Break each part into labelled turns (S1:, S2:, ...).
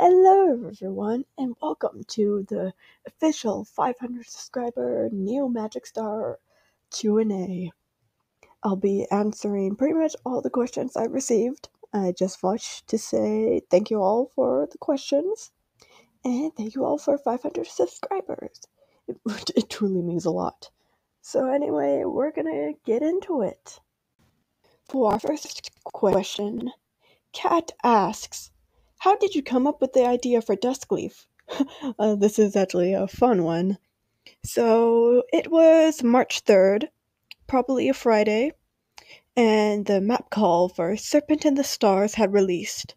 S1: Hello everyone, and welcome to the official 500 subscriber Neo Magic Star Q&A. I'll be answering pretty much all the questions I received. I just want to say thank you all for the questions, and thank you all for 500 subscribers. It truly means a lot. So anyway, we're gonna get into it. For our first question, Kat asks, how did you come up with the idea for Dusk Leaf? This is actually a fun one. So it was March 3rd, probably a Friday, and the map call for Serpent in the Stars had released.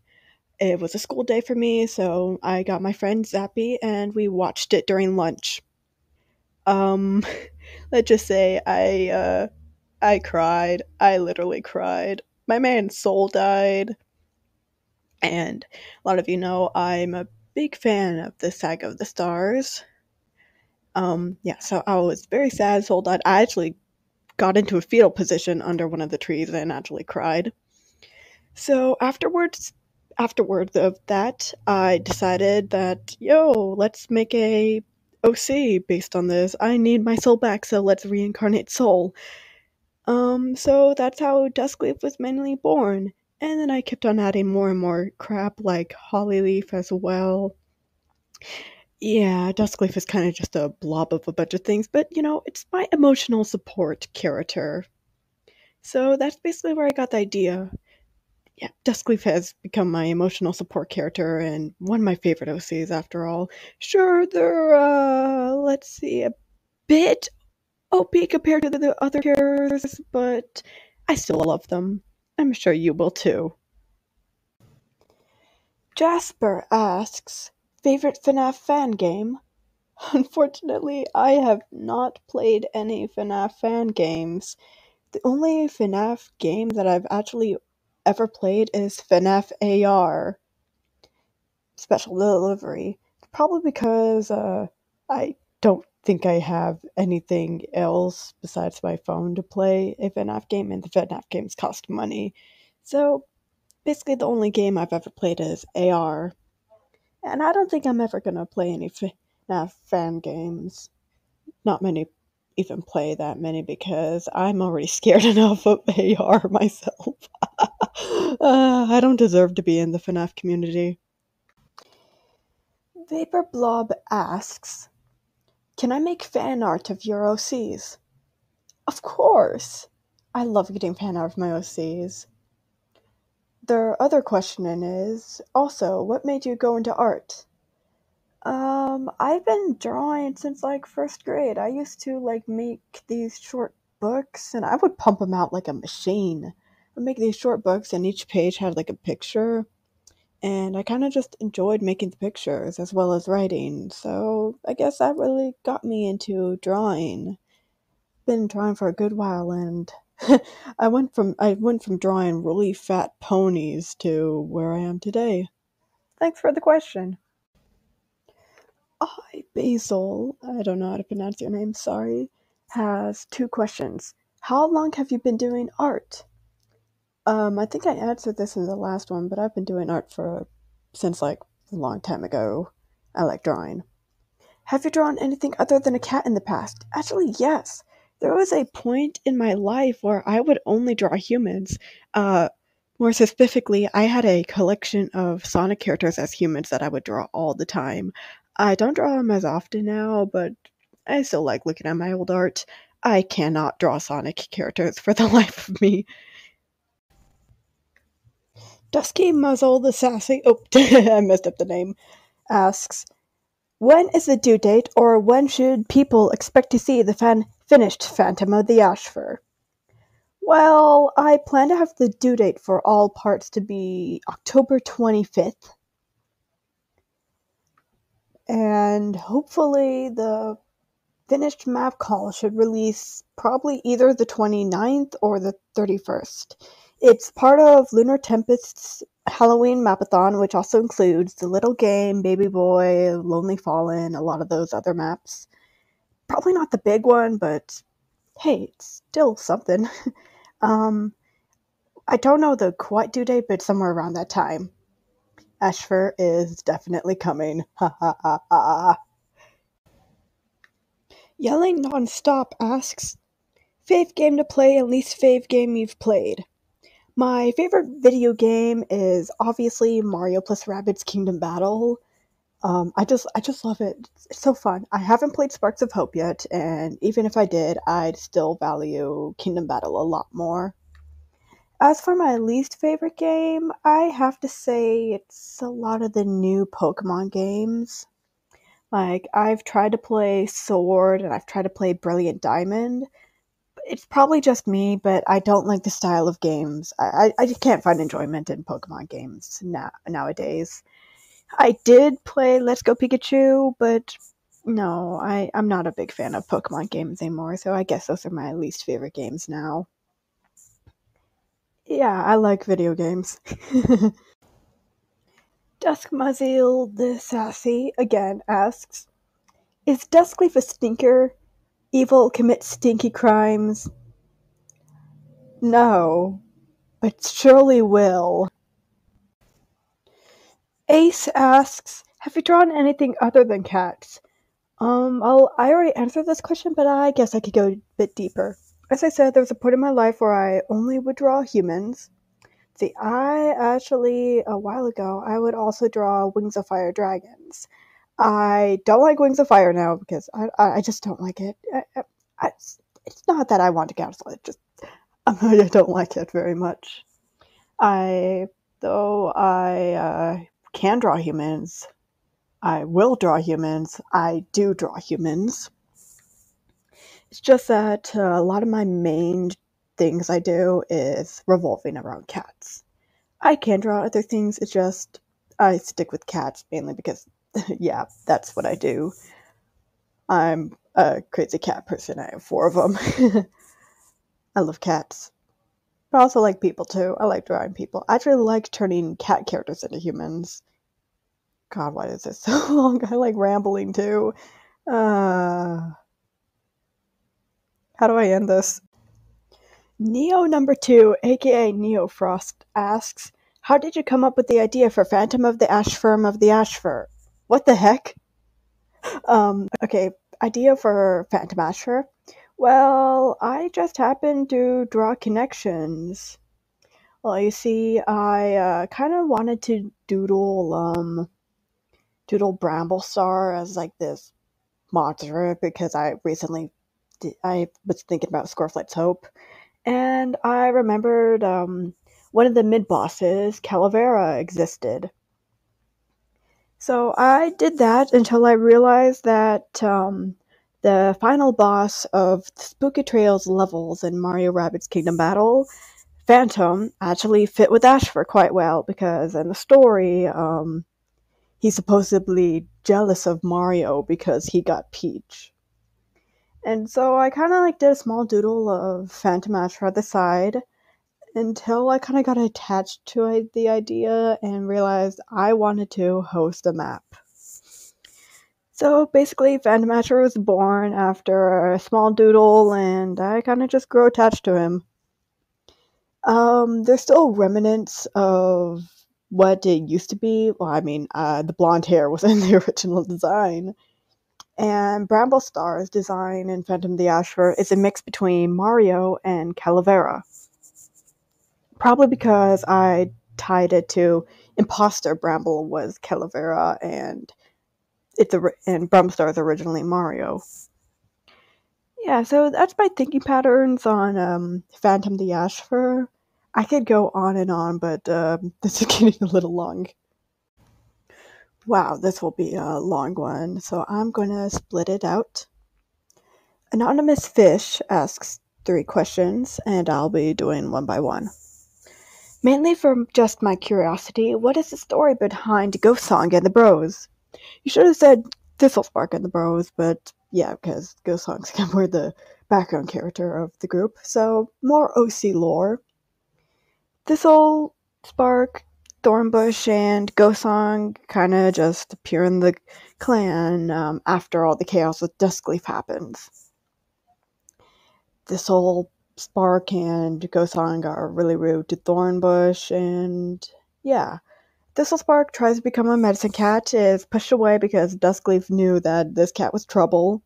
S1: It was a school day for me, so I got my friend Zappy and we watched it during lunch. Um, let's just say I cried. I literally cried. My man's soul died. And a lot of you know I'm a big fan of the Saga of the Stars. So I was very sad, soul died. I actually got into a fetal position under one of the trees and actually cried. So afterwards of that, I decided that, let's make a OC based on this. I need my soul back, so let's reincarnate soul. So that's how Duskleaf was mainly born. And then I kept on adding more and more crap like Hollyleaf as well. Yeah, Duskleaf is kind of just a blob of a bunch of things, but it's my emotional support character. So that's basically where I got the idea. Yeah, Duskleaf has become my emotional support character and one of my favorite OCs after all. Sure, they're, let's see, a bit OP compared to the other characters, but I still love them. I'm sure you will too. Jasper asks, favorite FNAF fan game? Unfortunately, I have not played any FNAF fan games. The only FNAF game that I've actually ever played is FNAF AR, Special Delivery. Probably because I don't think I have anything else besides my phone to play a FNAF game, and the FNAF games cost money. So basically the only game I've ever played is AR. And I don't think I'm ever gonna play any FNAF fan games. Not many even play that many because I'm already scared enough of AR myself. I don't deserve to be in the FNAF community. Vapor Blob asks, can I make fan art of your OCs? Of course! I love getting fan art of my OCs. Their other question is, also, what made you go into art? I've been drawing since like first grade. I used to make these short books and I would pump them out like a machine. I'd make these short books and each page had like a picture. And I kind of just enjoyed making the pictures as well as writing. So I guess that really got me into drawing. Been drawing for a good while and I went from drawing really fat ponies to where I am today. Thanks for the question. Basil, I don't know how to pronounce your name, sorry, has two questions. How long have you been doing art? I think I answered this in the last one, but I've been doing art since like a long time ago. I like drawing. Have you drawn anything other than a cat in the past? Actually, yes. There was a point in my life where I would only draw humans. More specifically, I had a collection of Sonic characters as humans that I would draw all the time. I don't draw them as often now, but I still like looking at my old art. I cannot draw Sonic characters for the life of me. Dusky Muzzle the Sassy, I messed up the name, asks, when is the due date, or when should people expect to see the finished Phantom of the Ashfur? Well, I plan to have the due date for all parts to be October 25th. And hopefully the finished map call should release probably either the 29th or the 31st. It's part of Lunar Tempest's Halloween Mapathon, which also includes The Little Game, Baby Boy, Lonely Fallen, a lot of those other maps. Probably not the big one, but hey, it's still something. I don't know the quite due date, but somewhere around that time. Ashfur is definitely coming. Ha ha ha ha. Yelling Non-Stop asks, fave game to play and least fave game you've played. My favorite video game is obviously Mario plus Rabbids Kingdom Battle. I just love it. It's so fun. I haven't played Sparks of Hope yet, and even if I did, I'd still value Kingdom Battle a lot more. As for my least favorite game, I have to say it's a lot of the new Pokemon games. Like, I've tried to play Sword and I've tried to play Brilliant Diamond. It's probably just me, but I don't like the style of games. I just can't find enjoyment in Pokemon games nowadays. I did play Let's Go Pikachu, but no, I'm not a big fan of Pokemon games anymore, so I guess those are my least favorite games now. Yeah, I like video games. Dusk Muzzle the Sassy again asks, is Dusk Leaf a stinker? Evil commits stinky crimes? No, but surely will. Ace asks, have you drawn anything other than cats? I already answered this question, but I guess I could go a bit deeper. As I said, there was a point in my life where I only would draw humans. See, I actually, a while ago, I would also draw Wings of Fire dragons. I don't like Wings of Fire now because I just don't like it. I, it's not that I want to cancel it, just I don't like it very much. Though I can draw humans, I will draw humans, I do draw humans. It's just that a lot of my main things I do is revolving around cats. I can draw other things, it's just I stick with cats mainly because, yeah, that's what I do. I'm a crazy cat person, I have 4 of them. I love cats. But I also like people too. I like drawing people. I actually like turning cat characters into humans. God, why is this so long? I like rambling too. How do I end this? Neo number 2, aka Neo Frost, asks, how did you come up with the idea for Phantom of the Ashfur of the Ashfur? What the heck? Okay, idea for Phantom Ashfur? Well, I just happened to draw connections. Well, you see, I kind of wanted to doodle Bramblestar as like this monster because I was thinking about Scoreflight's Hope, and I remembered one of the mid bosses, Calavera, existed. So I did that until I realized that the final boss of the Spooky Trails levels in Mario Rabbids Kingdom Battle, Phantom, actually fit with Ashfur quite well because in the story, he's supposedly jealous of Mario because he got Peach. And so I kind of like did a small doodle of Phantom Ashfur at the side until I kind of got attached to the idea and realized I wanted to host a map. So basically, Phantom Ashfur was born after a small doodle, and I kind of just grew attached to him. There's still remnants of what it used to be. Well, I mean, the blonde hair was in the original design. And Bramblestar's design in Phantom of the Ashfur is a mix between Mario and Calavera. Probably because I tied it to Imposter Bramble was Calavera and Bramblestar is originally Mario. Yeah, so that's my thinking patterns on Phantom the Ashfur. I could go on and on, but this is getting a little long. Wow, this will be a long one, so I'm gonna split it out. Anonymous Fish asks 3 questions, and I'll be doing one by one. Mainly from just my curiosity, what is the story behind Ghost Song and the Bros? You should have said Thistlespark and the Bros, but yeah, because Ghost Song's kind of the background character of the group, so more OC lore. Thistlespark, Thornbush, and Ghost Song kind of just appear in the clan after all the chaos with Dusk Leaf happens. Thistlespark and Ghost Song are really rude to Thornbush, and yeah, Thistlespark tries to become a medicine cat, is pushed away because Dusk Leaf knew that this cat was trouble.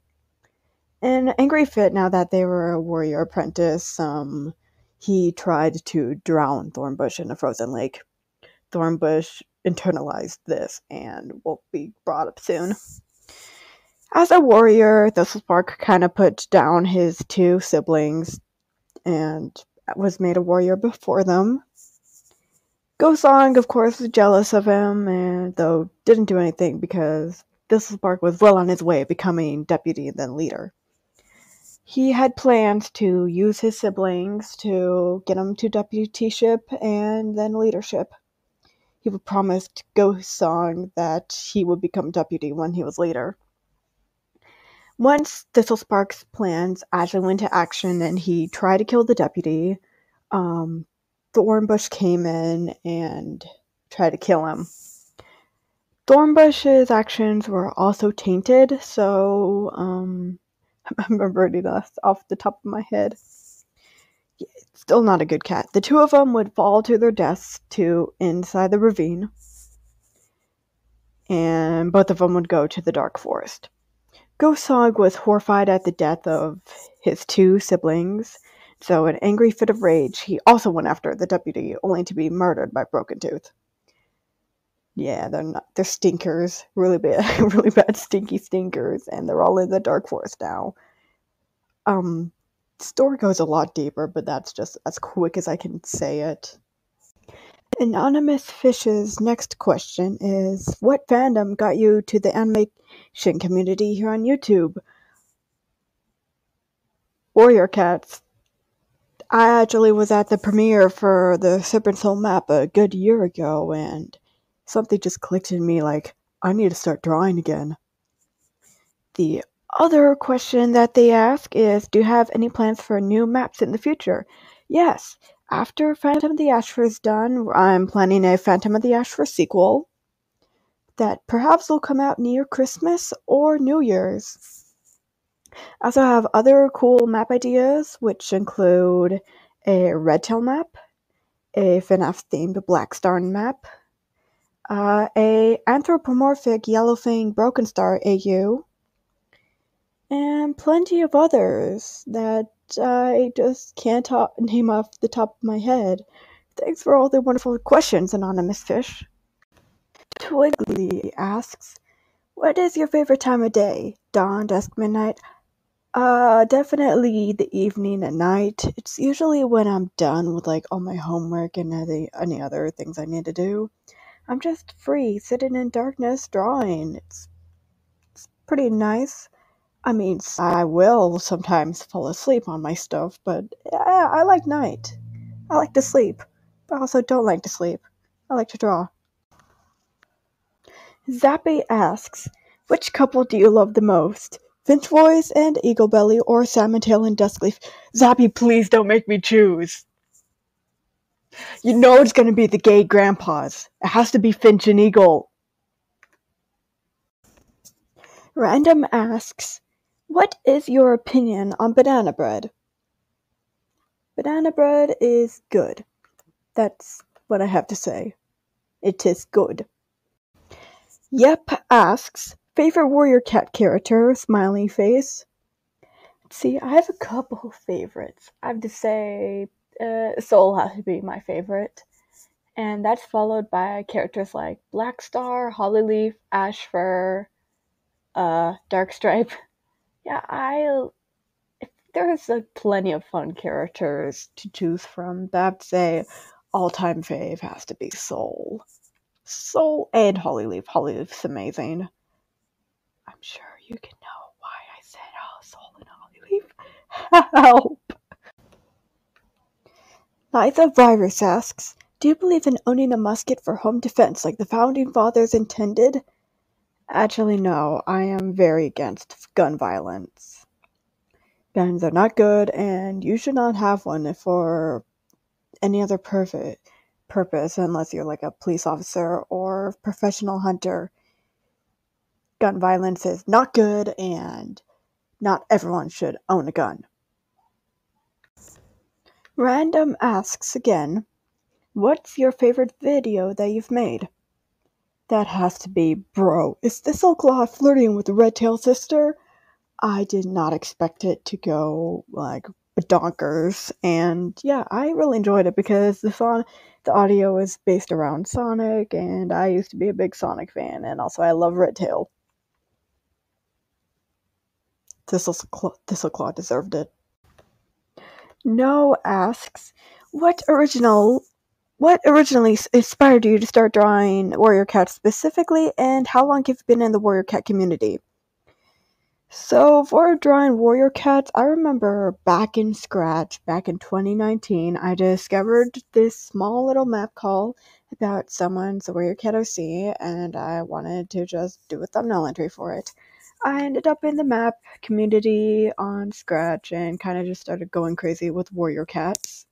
S1: In angry fit, now that they were a warrior apprentice, he tried to drown Thornbush in a frozen lake. Thornbush internalized this and will be brought up soon. As a warrior, Thistlespark kind of put down his two siblings and was made a warrior before them. Ghostsong, of course, was jealous of him, and though didn't do anything because Thistlespark was well on his way of becoming deputy and then leader. He had plans to use his siblings to get him to deputyship and then leadership. He would promised Ghostsong that he would become deputy when he was leader. Once Thistlespark's plans actually went into action and he tried to kill the deputy, Thornbush came in and tried to kill him. Thornbush's actions were also tainted, so I'm remembering this off the top of my head. Still not a good cat. The two of them would fall to their deaths inside the ravine, and both of them would go to the dark forest. Ghostsong was horrified at the death of his two siblings, so in an angry fit of rage, he also went after the deputy, only to be murdered by Broken Tooth. Yeah, they're stinkers, really bad stinky stinkers, and they're all in the dark forest now. The story goes a lot deeper, but that's just as quick as I can say it. Anonymous Fish's next question is, what fandom got you to the animation community here on YouTube? Warrior Cats. I actually was at the premiere for the Serpent Soul map a good year ago, and something just clicked in me like, I need to start drawing again. The other question that they ask is, do you have any plans for new maps in the future? Yes. After Phantom of the Ashfur is done, I'm planning a Phantom of the Ashfur sequel that perhaps will come out near Christmas or New Year's. I also have other cool map ideas, which include a Redtail map, a FNAF-themed Black Star map, a anthropomorphic Yellowfang Broken Star AU, and plenty of others that I just can't name off the top of my head. Thanks for all the wonderful questions, Anonymous Fish. Twiggly asks, what is your favorite time of day? Dawn, dusk, midnight? Definitely the evening and night. It's usually when I'm done with like all my homework and any other things I need to do. I'm just free, sitting in darkness, drawing. It's pretty nice. I mean, I will sometimes fall asleep on my stuff, but I like night. I like to sleep, but I also don't like to sleep. I like to draw. Zappy asks, which couple do you love the most? Finchvoice and Eaglebelly or Salmontail and Duskleaf? Zappy, please don't make me choose. You know it's gonna be the gay grandpas. It has to be Finch and Eagle. Random asks, what is your opinion on banana bread? Banana bread is good. That's what I have to say. It is good. Yep asks, favorite warrior cat character, smiley face. See, I have a couple favorites. I have to say, Soul has to be my favorite. And that's followed by characters like Black Star, Hollyleaf, Ashfur, Darkstripe. Yeah, there's plenty of fun characters to choose from, but I have to say, all-time fave has to be Soul. Soul and Hollyleaf. Hollyleaf's amazing. I'm sure you can know why I said Soul and Hollyleaf. Help! Liza Virus asks, do you believe in owning a musket for home defense like the Founding Fathers intended? Actually, no. I am very against gun violence. Guns are not good, and you should not have one for any other purpose unless you're like a police officer or professional hunter. Gun violence is not good, and not everyone should own a gun. Random asks again, what's your favorite video that you've made? That has to be, bro, is Thistleclaw flirting with the Redtail sister? I did not expect it to go, like, badonkers, and yeah, I really enjoyed it because the audio is based around Sonic, and I used to be a big Sonic fan, and also I love Redtail. Thistleclaw deserved it. No asks, what originally inspired you to start drawing Warrior Cat specifically, and how long have you been in the Warrior Cat community? So for drawing Warrior Cats, I remember back in Scratch, back in 2019, I discovered this small little map call about someone's Warrior Cat OC, and I wanted to just do a thumbnail entry for it. I ended up in the map community on Scratch and kind of just started going crazy with Warrior Cats.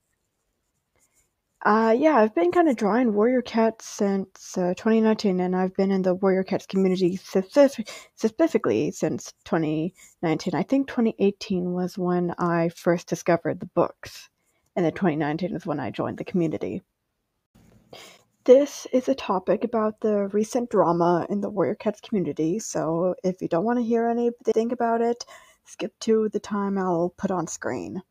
S1: Yeah, I've been kind of drawing Warrior Cats since 2019, and I've been in the Warrior Cats community specifically since 2019. I think 2018 was when I first discovered the books, and then 2019 is when I joined the community. This is a topic about the recent drama in the Warrior Cats community, so if you don't want to hear anything about it, skip to the time I'll put on screen.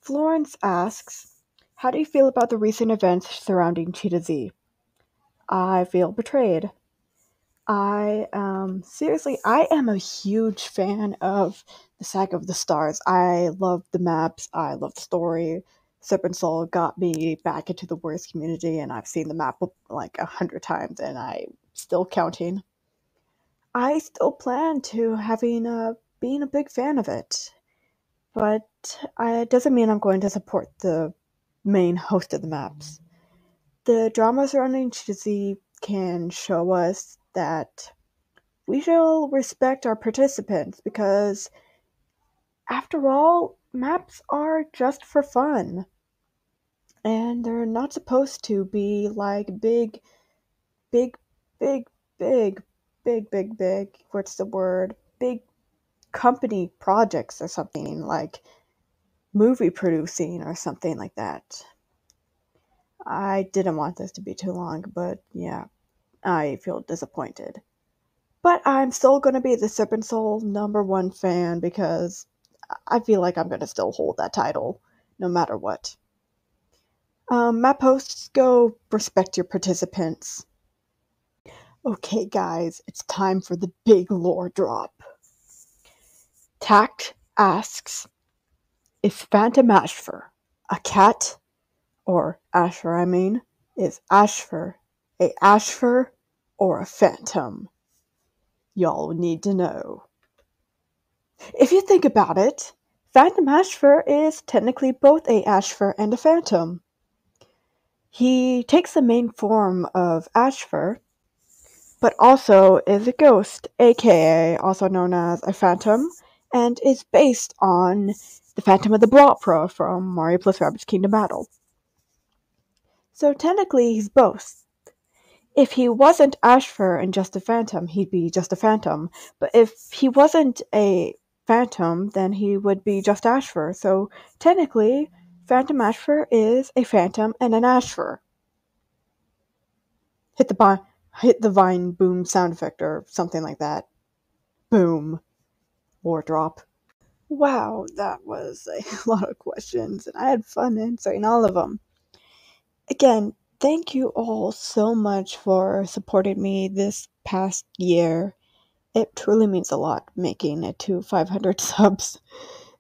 S1: Florence asks, how do you feel about the recent events surrounding Cheetah Z? I feel betrayed. Seriously, I am a huge fan of the Saga of the Stars. I love the maps, I love the story. Serpent Soul got me back into the Warriors community, and I've seen the map like 100 times, and I'm still counting. I still plan to being a big fan of it, but it doesn't mean I'm going to support the main host of the maps. The drama surrounding Cheetah can show us that we shall respect our participants because, after all, maps are just for fun. And they're not supposed to be like big, big, big, what's the word? Big company projects or something, like movie producing or something like that. I didn't want this to be too long, but yeah, I feel disappointed. But I'm still going to be the Serpent Soul #1 fan because I feel like I'm going to still hold that title no matter what. Map hosts, go respect your participants. Okay, guys, it's time for the big lore drop. Tact asks, is Phantom Ashfur a cat? Or Ashfur, I mean. Is Ashfur a Ashfur or a phantom? Y'all need to know. If you think about it, Phantom Ashfur is technically both a Ashfur and a phantom. He takes the main form of Ashfur, but also is a ghost, aka also known as a phantom, and is based on the Phantom of the Blopra from Mario + Rabbids Kingdom Battle. So technically he's both. If he wasn't Ashfur and just a phantom, he'd be just a phantom. But if he wasn't a phantom, then he would be just Ashfur. So technically, Phantom Ashfur is a phantom and an Ashfur. Hit the vine boom sound effect or something like that. Boom. Lore drop. Wow, that was a lot of questions, and I had fun answering all of them. Again, thank you all so much for supporting me this past year. It truly means a lot making it to 500 subs,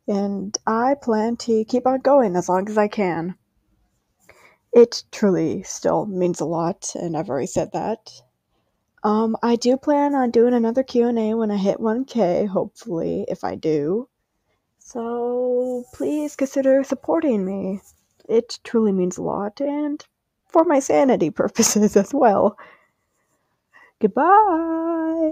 S1: and I plan to keep on going as long as I can. It truly still means a lot, and I've already said that. I do plan on doing another Q&A when I hit 1K, hopefully, if I do. So please consider supporting me. It truly means a lot, and for my sanity purposes as well. Goodbye!